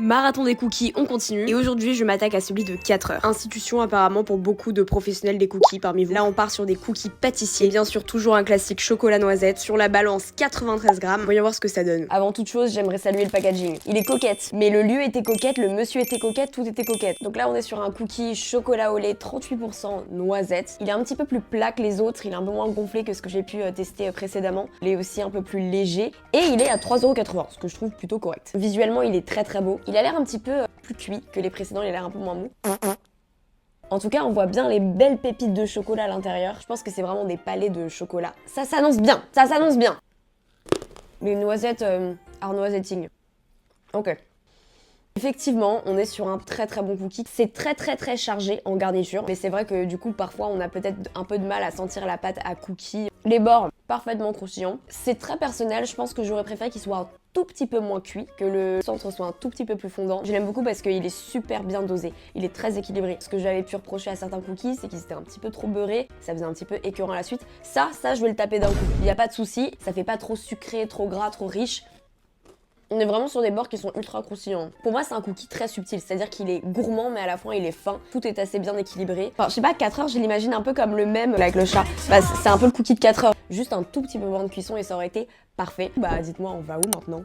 Marathon des cookies, on continue. Et aujourd'hui, je m'attaque à celui de 4 heures. Institution apparemment pour beaucoup de professionnels des cookies parmi vous. Là, on part sur des cookies pâtissiers. Et bien sûr, toujours un classique chocolat noisette. Sur la balance, 93 grammes. Voyons voir ce que ça donne. Avant toute chose, j'aimerais saluer le packaging. Il est coquette. Mais le lieu était coquette, le monsieur était coquette, tout était coquette. Donc là, on est sur un cookie chocolat au lait 38% noisette. Il est un petit peu plus plat que les autres. Il est un peu moins gonflé que ce que j'ai pu tester précédemment. Il est aussi un peu plus léger. Et il est à 3,80 €, ce que je trouve plutôt correct. Visuellement, il est très très beau. Il a l'air un petit peu plus cuit que les précédents, il a l'air un peu moins mou. En tout cas, on voit bien les belles pépites de chocolat à l'intérieur. Je pense que c'est vraiment des palets de chocolat. Ça s'annonce bien, ça s'annonce bien. Les noisettes are noisetting. Ok. Effectivement, on est sur un très très bon cookie. C'est très chargé en garniture, mais c'est vrai que du coup parfois on a peut-être un peu de mal à sentir la pâte à cookie. Les bords, parfaitement croustillants. C'est très personnel, je pense que j'aurais préféré qu'il soit un tout petit peu moins cuit, que le centre soit un tout petit peu plus fondant. Je l'aime beaucoup parce qu'il est super bien dosé, il est très équilibré. Ce que j'avais pu reprocher à certains cookies, c'est qu'ils étaient un petit peu trop beurrés, ça faisait un petit peu écœurant à la suite. Ça je vais le taper d'un coup. Il n'y a pas de souci, ça fait pas trop sucré, trop gras, trop riche. On est vraiment sur des bords qui sont ultra croustillants. Pour moi, c'est un cookie très subtil, c'est-à-dire qu'il est gourmand, mais à la fois il est fin. Tout est assez bien équilibré. Enfin, je sais pas, 4 heures, je l'imagine un peu comme le même avec le chat. Bah, c'est un peu le cookie de 4 heures. Juste un tout petit peu moins de cuisson et ça aurait été parfait. Bah, dites-moi, on va où maintenant ?